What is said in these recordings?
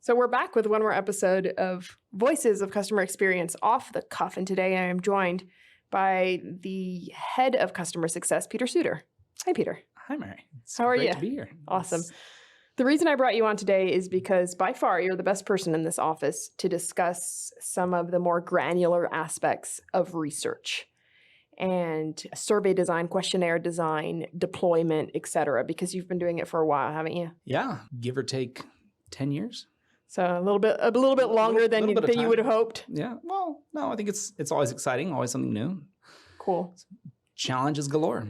So we're back with one more episode of Voices of Customer Experience off the cuff. And today I am joined by the head of customer success, Peter Sooter. Hi, Peter. Hi, Mary. It's How are great you? to be here. Awesome. The reason I brought you on today is because by far you're the best person in this office to discuss some of the more granular aspects of research and survey design, questionnaire design, deployment, et cetera, because you've been doing it for a while, haven't you? Yeah, give or take 10 years. So a little bit longer than you would have hoped. Yeah. Well, no, I think it's always exciting, always something new. Cool. Challenges galore.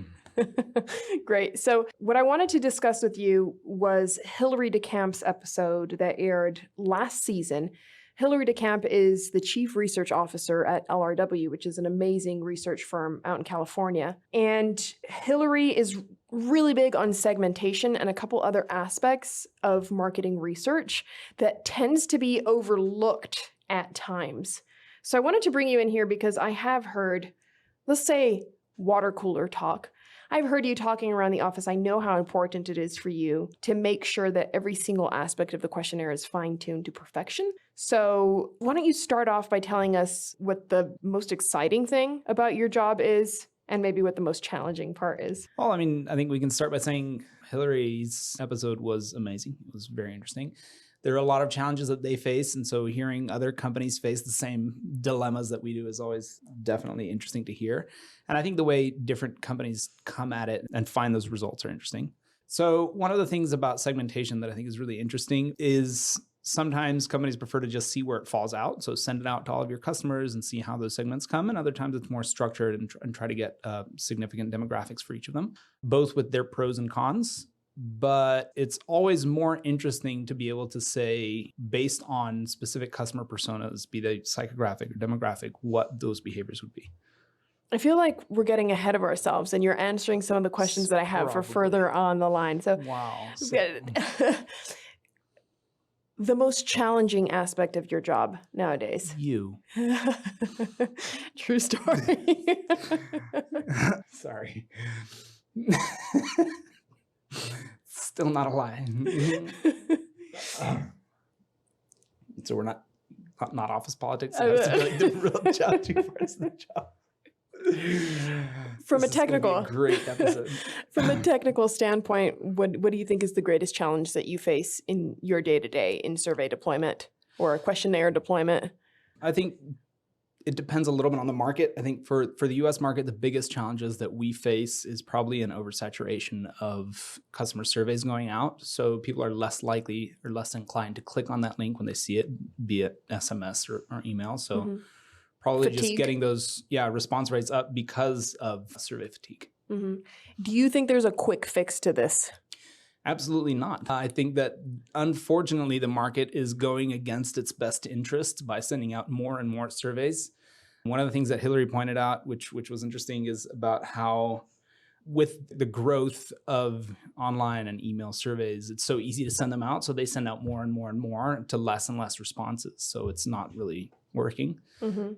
Great. So what I wanted to discuss with you was Hilary DeCamp's episode that aired last season. Hilary DeCamp is the chief research officer at LRW, which is an amazing research firm out in California. And Hilary is really big on segmentation and a couple other aspects of marketing research that tends to be overlooked at times. So I wanted to bring you in here because I have heard, let's say, water cooler talk. I've heard you talking around the office. I know how important it is for you to make sure that every single aspect of the questionnaire is fine-tuned to perfection. So why don't you start off by telling us what the most exciting thing about your job is and maybe what the most challenging part is? Well, I mean, I think we can start by saying Hilary's episode was amazing. It was very interesting. There are a lot of challenges that they face, and so hearing other companies face the same dilemmas that we do is always definitely interesting to hear. And I think the way different companies come at it and find those results are interesting. So one of the things about segmentation that I think is really interesting is sometimes companies prefer to just see where it falls out. So send it out to all of your customers and see how those segments come. And other times it's more structured and try to get significant demographics for each of them, both with their pros and cons. But it's always more interesting to be able to say, based on specific customer personas, be they psychographic or demographic, what those behaviors would be. I feel like we're getting ahead of ourselves and you're answering some of the questions that I have for further on the line. So, wow. The most challenging aspect of your job nowadays? You. True story. Sorry. Still not a lie. So we're not office politics. So that's like the real challenging parts of the job. From a technical, great episode. From a technical standpoint, what do you think is the greatest challenge that you face in your day-to-day in survey deployment or questionnaire deployment? I think it depends a little bit on the market. I think for the US market, the biggest challenges that we face is probably an oversaturation of customer surveys going out. So people are less likely or less inclined to click on that link when they see it, be it SMS or email. So probably fatigue. Just getting those response rates up because of survey fatigue. Do you think there's a quick fix to this? Absolutely not. I think that unfortunately the market is going against its best interest by sending out more and more surveys. One of the things that Hilary pointed out, which was interesting, is about how with the growth of online and email surveys, it's so easy to send them out. So they send out more and more and more to less and less responses. So it's not really working.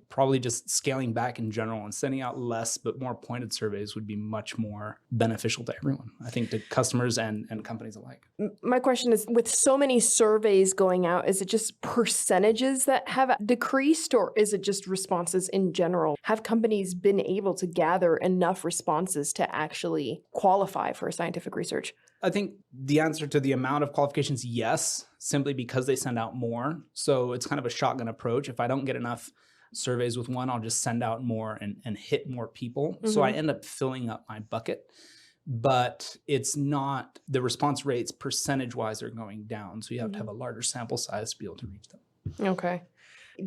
Probably just scaling back in general and sending out less but more pointed surveys would be much more beneficial to everyone, I think, to customers and companies alike. My question is, with so many surveys going out, is it just percentages that have decreased, or is it just responses in general? Have companies been able to gather enough responses to actually qualify for scientific research? I think the answer to the amount of qualifications, yes, simply because they send out more. So it's kind of a shotgun approach. If I don't get enough surveys with one, I'll just send out more and hit more people. So I end up filling up my bucket. But it's not, the response rates percentage-wise are going down. So you have to have a larger sample size to be able to reach them. Okay.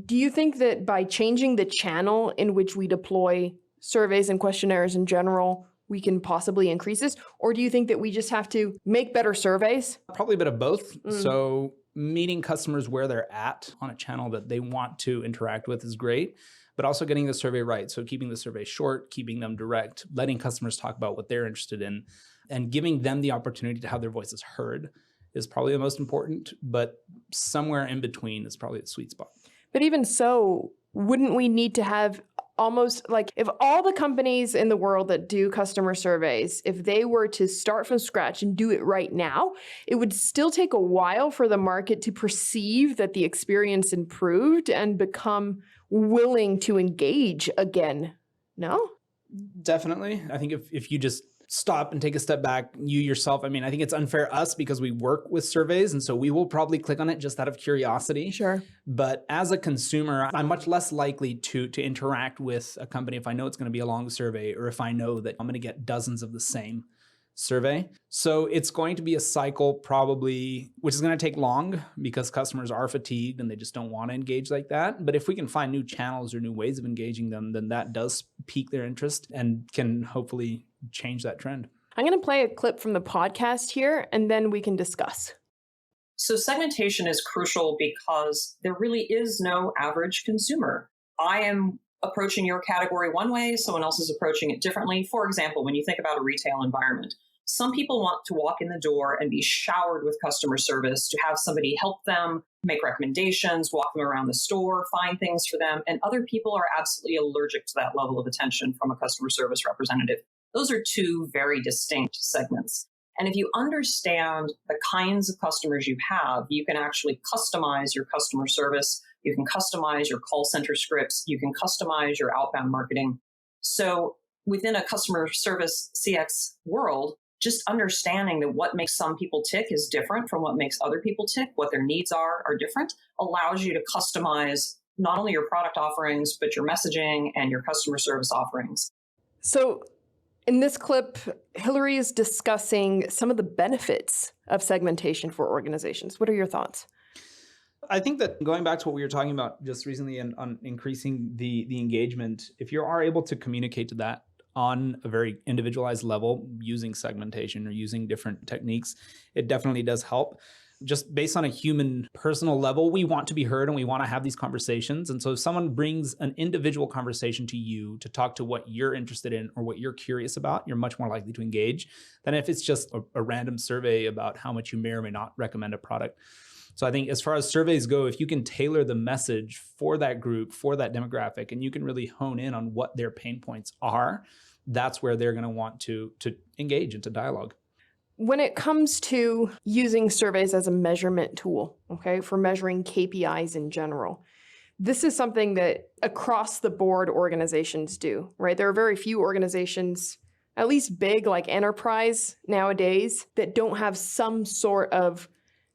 Do you think that by changing the channel in which we deploy surveys and questionnaires in general, we can possibly increase this? Or do you think that we just have to make better surveys? Probably a bit of both. So meeting customers where they're at on a channel that they want to interact with is great, but also getting the survey right. So keeping the survey short, keeping them direct, letting customers talk about what they're interested in, and giving them the opportunity to have their voices heard is probably the most important, but somewhere in between is probably the sweet spot. But even so, wouldn't we need to have almost like if all the companies in the world that do customer surveys, if they were to start from scratch and do it right now, it would still take a while for the market to perceive that the experience improved and become willing to engage again. No? Definitely. I think if you just stop and take a step back, you yourself, I mean, I think it's unfair us because we work with surveys. And so we will probably click on it just out of curiosity. Sure. But as a consumer, I'm much less likely to interact with a company if I know it's going to be a long survey or if I know that I'm going to get dozens of the same survey. So it's going to be a cycle probably, which is going to take long because customers are fatigued and they just don't want to engage like that. But if we can find new channels or new ways of engaging them, then that does pique their interest and can hopefully change that trend. I'm going to play a clip from the podcast here and then we can discuss. So segmentation is crucial because there really is no average consumer. I am approaching your category one way, someone else is approaching it differently. For example, when you think about a retail environment, some people want to walk in the door and be showered with customer service, to have somebody help them, make recommendations, walk them around the store, find things for them. And other people are absolutely allergic to that level of attention from a customer service representative. Those are two very distinct segments. And if you understand the kinds of customers you have, you can actually customize your customer service. You can customize your call center scripts. You can customize your outbound marketing. So within a customer service CX world, just understanding that what makes some people tick is different from what makes other people tick, what their needs are different, allows you to customize not only your product offerings, but your messaging and your customer service offerings. So in this clip, Hilary is discussing some of the benefits of segmentation for organizations. What are your thoughts? I think that going back to what we were talking about just recently on increasing the engagement, if you are able to communicate to that on a very individualized level using segmentation or using different techniques, it definitely does help. Just based on a human personal level, we want to be heard and we want to have these conversations. And so if someone brings an individual conversation to you to talk to what you're interested in or what you're curious about, you're much more likely to engage than if it's just a random survey about how much you may or may not recommend a product. So I think as far as surveys go, if you can tailor the message for that group, for that demographic, and you can really hone in on what their pain points are, that's where they're going to want to engage into dialogue. When it comes to using surveys as a measurement tool, okay, for measuring KPIs in general, this is something that across the board organizations do, right? There are very few organizations, at least big like enterprise nowadays, that don't have some sort of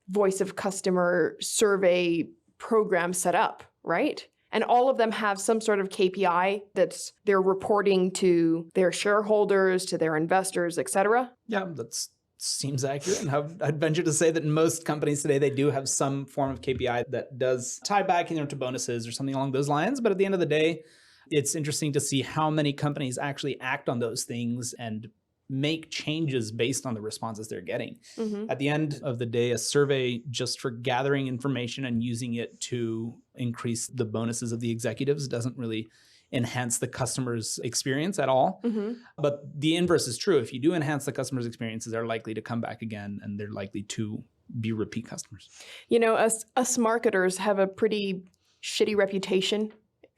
voice of customer survey program set up, right? And all of them have some sort of KPI that's they're reporting to their shareholders, to their investors, et cetera. Yeah, that seems accurate. And I'd venture to say that in most companies today, they do have some form of KPI that does tie back to bonuses or something along those lines. But at the end of the day, it's interesting to see how many companies actually act on those things and make changes based on the responses they're getting. Mm-hmm. At the end of the day, a survey just for gathering information and using it to increase the bonuses of the executives doesn't really enhance the customer's experience at all. Mm-hmm. But the inverse is true. If you do enhance the customer's experiences, they're likely to come back again and they're likely to be repeat customers. You know, us marketers have a pretty shitty reputation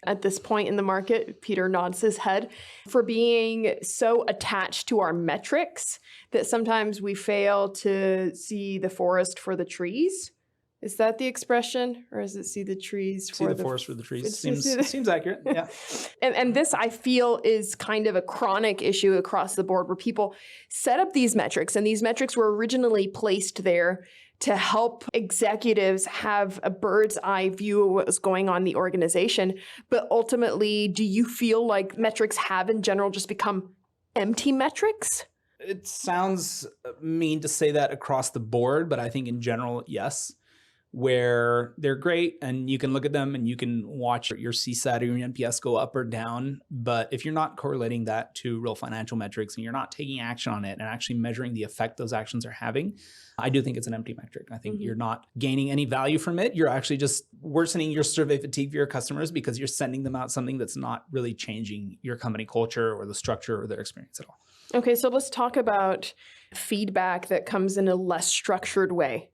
at this point in the market. Peter nods his head, for being so attached to our metrics that sometimes we fail to see the forest for the trees. Is that the expression? Or is it see the trees for the forest for the trees? Seems accurate, yeah. And this, I feel, is kind of a chronic issue across the board where people set up these metrics, and these metrics were originally placed there to help executives have a bird's eye view of what was going on in the organization. But ultimately, do you feel like metrics have in general just become empty metrics? It sounds mean to say that across the board, but I think in general, yes. Where they're great and you can look at them and you can watch your CSAT or your NPS go up or down. But if you're not correlating that to real financial metrics and you're not taking action on it and actually measuring the effect those actions are having, I do think it's an empty metric. I think you're not gaining any value from it. You're actually just worsening your survey fatigue for your customers because you're sending them out something that's not really changing your company culture or the structure or their experience at all. Okay, so let's talk about feedback that comes in a less structured way.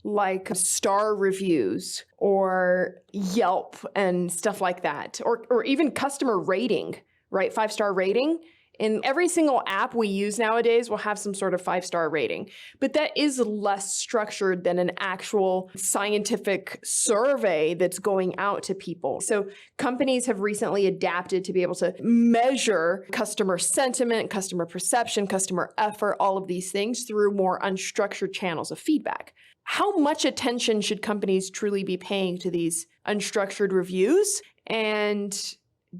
like star reviews or Yelp and stuff like that, or even customer rating, right? 5-star rating. In every single app we use nowadays will have some sort of 5-star rating, but that is less structured than an actual scientific survey that's going out to people. So companies have recently adapted to be able to measure customer sentiment, customer perception, customer effort, all of these things through more unstructured channels of feedback. How much attention should companies truly be paying to these unstructured reviews? And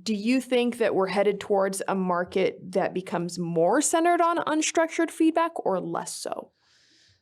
do you think that we're headed towards a market that becomes more centered on unstructured feedback or less so?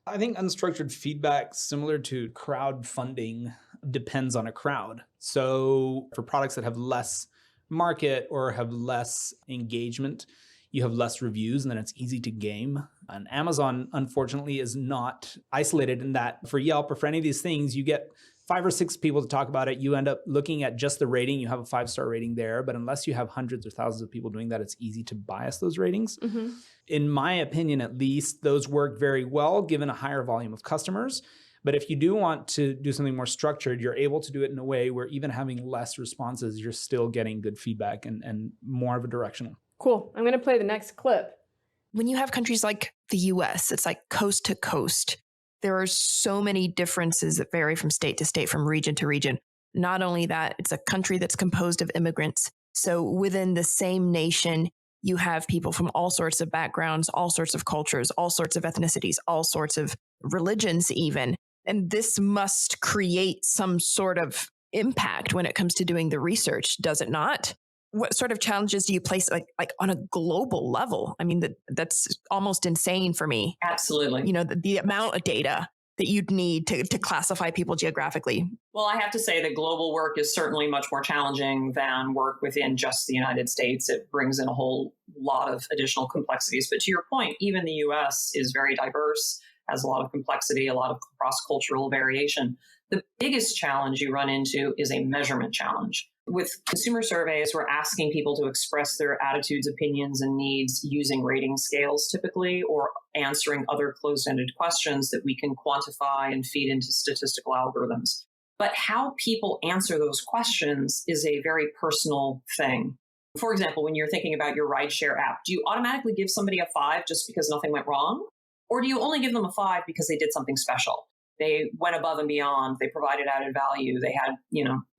I think unstructured feedback, similar to crowdfunding, depends on a crowd. So for products that have less market or have less engagement, you have less reviews and then it's easy to game. And Amazon, unfortunately, is not isolated in that. For Yelp or for any of these things, you get 5 or 6 people to talk about it. You end up looking at just the rating. You have a 5-star rating there. But unless you have hundreds or thousands of people doing that, it's easy to bias those ratings. Mm-hmm. In my opinion, at least, those work very well given a higher volume of customers. But if you do want to do something more structured, you're able to do it in a way where even having less responses, you're still getting good feedback and more of a directional. Cool. I'm going to play the next clip. When you have countries like the US, it's like coast to coast. There are so many differences that vary from state to state, from region to region. Not only that, it's a country that's composed of immigrants. So within the same nation, you have people from all sorts of backgrounds, all sorts of cultures, all sorts of ethnicities, all sorts of religions even. And this must create some sort of impact when it comes to doing the research, does it not? What sort of challenges do you place like on a global level? I mean, that's almost insane for me. Absolutely. You know, the amount of data that you'd need to classify people geographically. Well, I have to say that global work is certainly much more challenging than work within just the United States. It brings in a whole lot of additional complexities. But to your point, even the US is very diverse, has a lot of complexity, a lot of cross-cultural variation. The biggest challenge you run into is a measurement challenge. With consumer surveys, we're asking people to express their attitudes, opinions, and needs using rating scales typically, or answering other closed-ended questions that we can quantify and feed into statistical algorithms. But how people answer those questions is a very personal thing. For example, when you're thinking about your rideshare app, do you automatically give somebody a 5 just because nothing went wrong? Or do you only give them a 5 because they did something special? They went above and beyond. They provided added value. They had,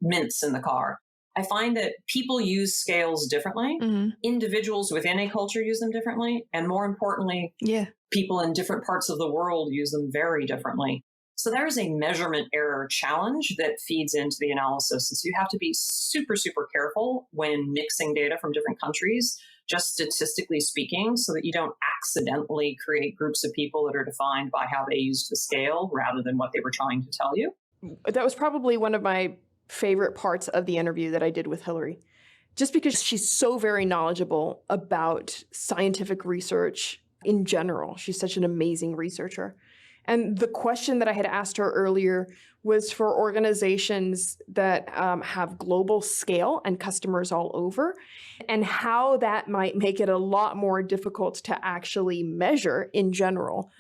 mints in the car. I find that people use scales differently. Mm-hmm. Individuals within a culture use them differently. And more importantly, people in different parts of the world use them very differently. So there's a measurement error challenge that feeds into the analysis. And so you have to be super, super careful when mixing data from different countries, just statistically speaking, so that you don't accidentally create groups of people that are defined by how they used the scale rather than what they were trying to tell you. That was probably one of my favorite parts of the interview that I did with Hilary, just because she's so very knowledgeable about scientific research in general. She's such an amazing researcher. And the question that I had asked her earlier was for organizations that have global scale and customers all over, and how that might make it a lot more difficult to actually measure in general.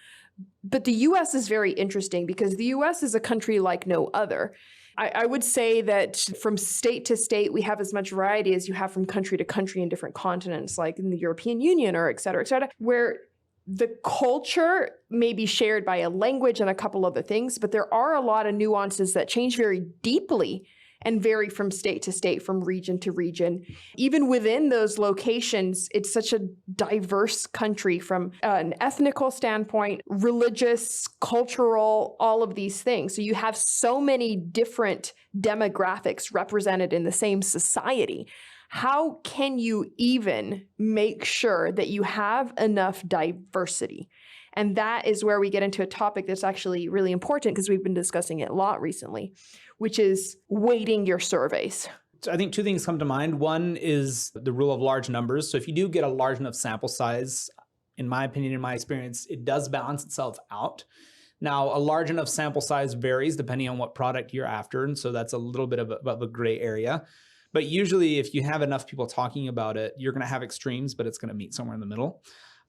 But the US is very interesting because the US is a country like no other. I would say that from state to state, we have as much variety as you have from country to country in different continents, like in the European Union or et cetera, where the culture may be shared by a language and a couple other things, but there are a lot of nuances that change very deeply and vary from state to state, from region to region. Even within those locations, it's such a diverse country from an ethnical standpoint, religious, cultural, all of these things. So you have so many different demographics represented in the same society. How can you even make sure that you have enough diversity? And that is where we get into a topic that's actually really important because we've been discussing it a lot recently, which is weighting your surveys. So I think 2 things come to mind. One is the rule of large numbers. So if you do get a large enough sample size, in my opinion, in my experience, it does balance itself out. Now, a large enough sample size varies depending on what product you're after. And so that's a little bit of a gray area. But usually if you have enough people talking about it, you're going to have extremes, but it's going to meet somewhere in the middle.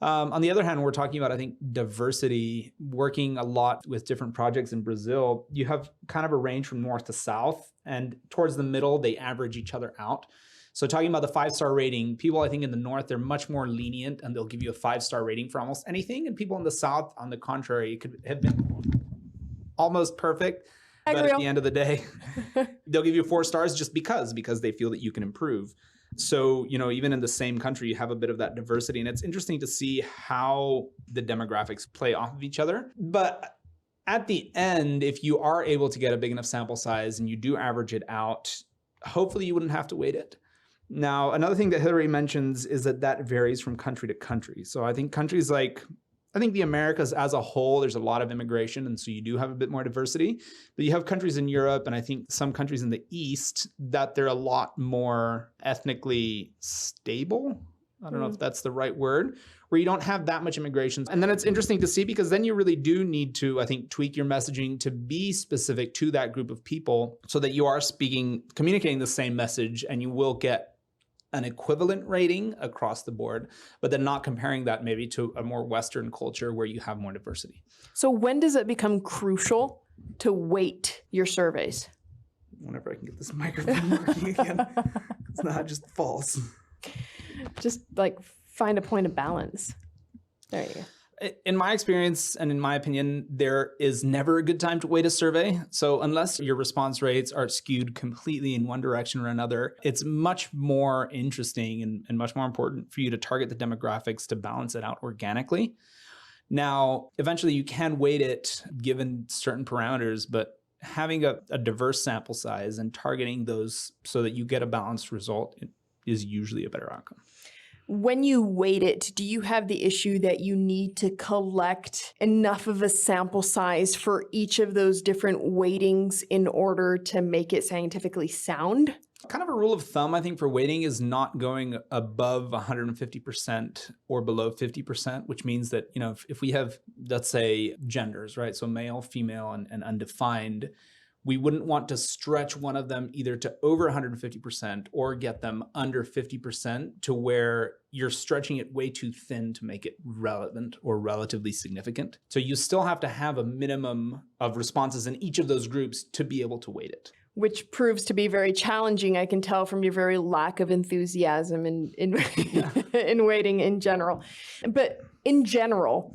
On the other hand, we're talking about, I think, diversity, working a lot with different projects in Brazil. You have kind of a range from north to south, and towards the middle, they average each other out. So talking about the 5-star rating, people, I think, in the north, they're much more lenient, and they'll give you a 5-star rating for almost anything. And people in the south, on the contrary, could have been almost perfect. But at the end of the day, they'll give you 4 stars just because they feel that you can improve. So, even in the same country, you have a bit of that diversity. And it's interesting to see how the demographics play off of each other. But at the end, if you are able to get a big enough sample size and you do average it out, hopefully you wouldn't have to weight it. Now, another thing that Hilary mentions is that varies from country to country. So I think countries like, the Americas as a whole, there's a lot of immigration, and so you do have a bit more diversity. But you have countries in Europe, and I think some countries in the East, that they're a lot more ethnically stable. I don't know if that's the right word, where you don't have that much immigration. And then it's interesting to see, because then you really do need to, I think, tweak your messaging to be specific to that group of people so that you are communicating the same message, and you will get an equivalent rating across the board, but then not comparing that maybe to a more Western culture where you have more diversity. So when does it become crucial to weight your surveys? Whenever I can get this microphone working again. It's not just false. Just find a point of balance. There you go. In my experience and in my opinion, there is never a good time to weight a survey. So unless your response rates are skewed completely in one direction or another, it's much more interesting and much more important for you to target the demographics to balance it out organically. Now, eventually you can weight it given certain parameters, but having a diverse sample size and targeting those so that you get a balanced result is usually a better outcome. When you weight it, do you have the issue that you need to collect enough of a sample size for each of those different weightings in order to make it scientifically sound? Kind of a rule of thumb, I think, for weighting is not going above 150% or below 50%, which means that, if we have, let's say, genders, right? So male, female, and undefined, we wouldn't want to stretch one of them either to over 150% or get them under 50% to where you're stretching it way too thin to make it relevant or relatively significant. So you still have to have a minimum of responses in each of those groups to be able to weight it. Which proves to be very challenging, I can tell from your very lack of enthusiasm in weighting in general. But in general,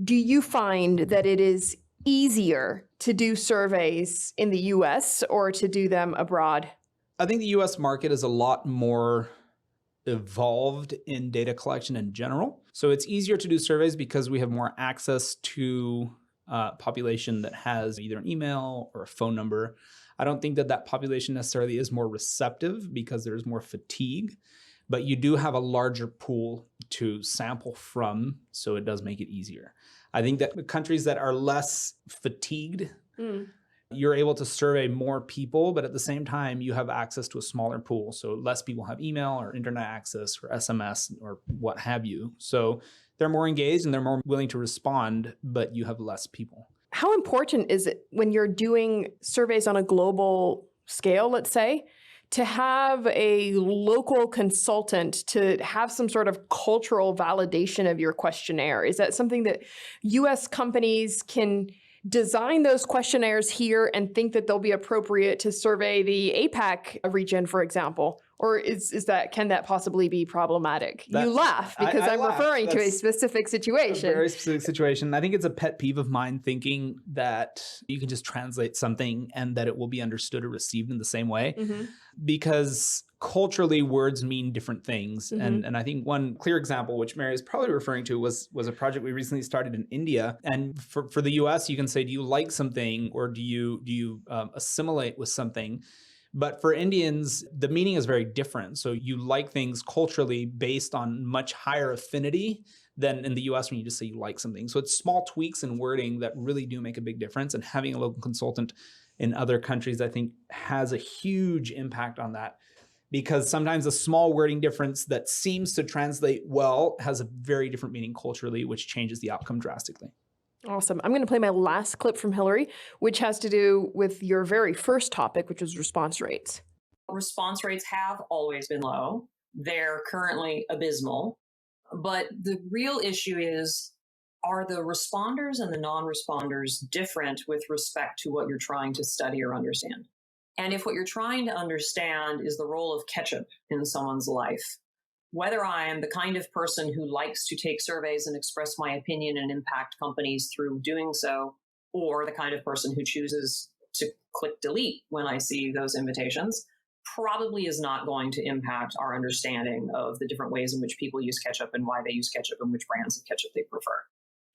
do you find that it is easier to do surveys in the US or to do them abroad? I think the US market is a lot more evolved in data collection in general. So it's easier to do surveys because we have more access to population that has either an email or a phone number. I don't think that population necessarily is more receptive because there's more fatigue, but you do have a larger pool to sample from, so it does make it easier. I think that countries that are less fatigued, you're able to survey more people, but at the same time, you have access to a smaller pool. So less people have email or internet access or SMS or what have you. So they're more engaged and they're more willing to respond, but you have less people. How important is it when you're doing surveys on a global scale, let's say, to have a local consultant to have some sort of cultural validation of your questionnaire? Is that something that US companies can design those questionnaires here and think that they'll be appropriate to survey the APAC region, for example? Or can that possibly be problematic? You laugh because I'm referring to a specific situation. A very specific situation. I think it's a pet peeve of mine thinking that you can just translate something and that it will be understood or received in the same way. Because culturally, words mean different things. And I think one clear example, which Mary is probably referring to, was a project we recently started in India. And for the US, you can say, do you like something or do you assimilate with something? But for Indians, the meaning is very different. So you like things culturally based on much higher affinity than in the US when you just say you like something. So it's small tweaks in wording that really do make a big difference. And having a local consultant in other countries, I think, has a huge impact on that. Because sometimes a small wording difference that seems to translate well has a very different meaning culturally, which changes the outcome drastically. Awesome. I'm going to play my last clip from Hilary, which has to do with your very first topic, which was response rates. Response rates have always been low. They're currently abysmal. But the real issue is, are the responders and the non-responders different with respect to what you're trying to study or understand? And if what you're trying to understand is the role of ketchup in someone's life, whether I am the kind of person who likes to take surveys and express my opinion and impact companies through doing so, or the kind of person who chooses to click delete when I see those invitations, probably is not going to impact our understanding of the different ways in which people use ketchup and why they use ketchup and which brands of ketchup they prefer.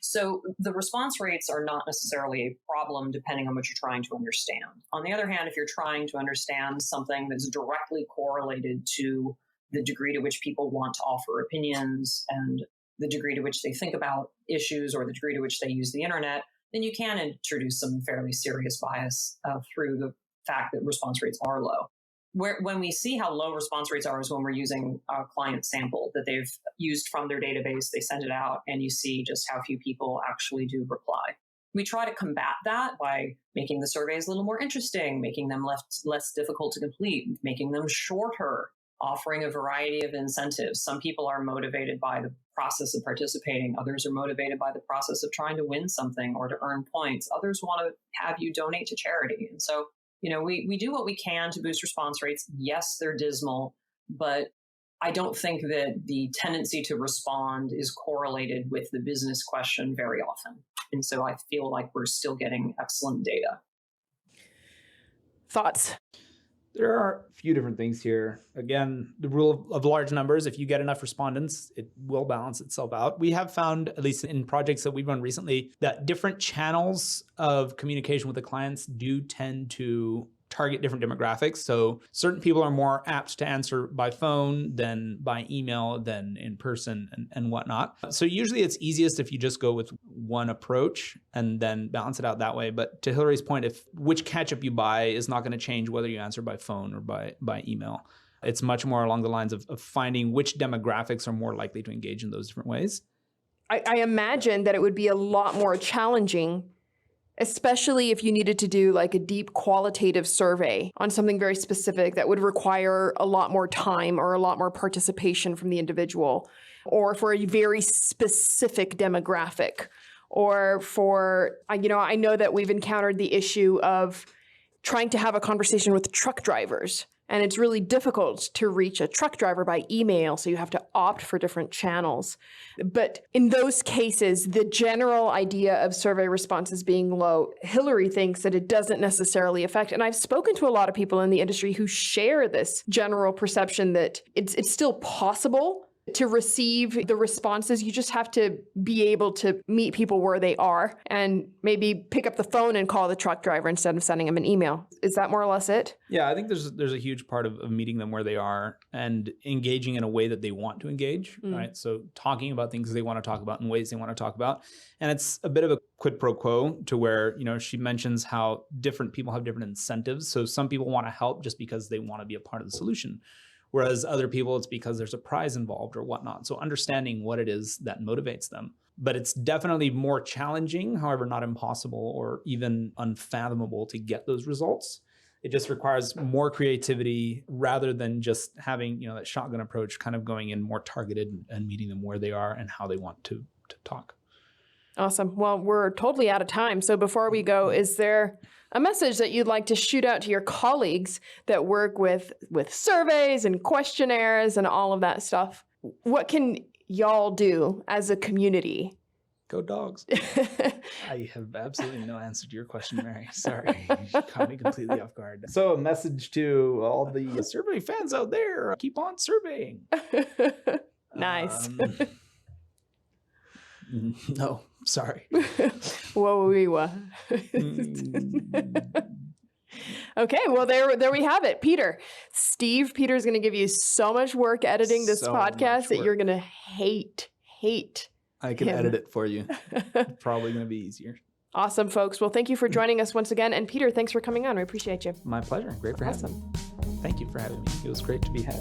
So the response rates are not necessarily a problem depending on what you're trying to understand. On the other hand, if you're trying to understand something that's directly correlated to the degree to which people want to offer opinions and the degree to which they think about issues or the degree to which they use the internet, then you can introduce some fairly serious bias through the fact that response rates are low. When we see how low response rates are is when we're using a client sample that they've used from their database, they send it out, and you see just how few people actually do reply. We try to combat that by making the surveys a little more interesting, making them less difficult to complete, making them shorter, offering a variety of incentives. Some people are motivated by the process of participating. Others are motivated by the process of trying to win something or to earn points. Others want to have you donate to charity. And so, we do what we can to boost response rates. Yes, they're dismal, but I don't think that the tendency to respond is correlated with the business question very often. And so I feel like we're still getting excellent data. Thoughts? There are a few different things here. Again, the rule of large numbers, if you get enough respondents, it will balance itself out. We have found, at least in projects that we've run recently, that different channels of communication with the clients do tend to target different demographics. So certain people are more apt to answer by phone than by email than in person and whatnot. So usually it's easiest if you just go with one approach and then balance it out that way. But to Hilary's point, if which ketchup you buy is not going to change whether you answer by phone or by email. It's much more along the lines of finding which demographics are more likely to engage in those different ways. I imagine that it would be a lot more challenging, especially if you needed to do like a deep qualitative survey on something very specific that would require a lot more time or a lot more participation from the individual, or for a very specific demographic, or for, I know that we've encountered the issue of trying to have a conversation with truck drivers. And it's really difficult to reach a truck driver by email, so you have to opt for different channels. But in those cases, the general idea of survey responses being low, Hilary thinks that it doesn't necessarily affect. And I've spoken to a lot of people in the industry who share this general perception that it's still possible to receive the responses. You just have to be able to meet people where they are and maybe pick up the phone and call the truck driver instead of sending them an email. Is that more or less it? Yeah, I think there's a huge part of meeting them where they are and engaging in a way that they want to engage, right? So talking about things they want to talk about in ways they want to talk about. And it's a bit of a quid pro quo to where, she mentions how different people have different incentives. So some people want to help just because they want to be a part of the solution. Whereas other people, it's because there's a prize involved or whatnot. So understanding what it is that motivates them. But it's definitely more challenging, however, not impossible or even unfathomable to get those results. It just requires more creativity rather than just having, that shotgun approach, kind of going in more targeted and meeting them where they are and how they want to talk. Awesome. Well, we're totally out of time. So before we go, is there a message that you'd like to shoot out to your colleagues that work with surveys and questionnaires and all of that stuff? What can y'all do as a community? Go dogs. I have absolutely no answer to your question, Mary. Sorry. You caught me completely off guard. So a message to all the survey fans out there, keep on surveying. Nice. No, sorry. Whoa. Okay, well, there we have it. Peter's going to give you so much work editing this podcast that you're going to hate I can him. edit it for you. It's probably going to be easier. Awesome, folks. Well, thank you for joining us once again. And Peter, thanks for coming on. We appreciate you. My pleasure. Great for having me. Thank you for having me. It was great to be had.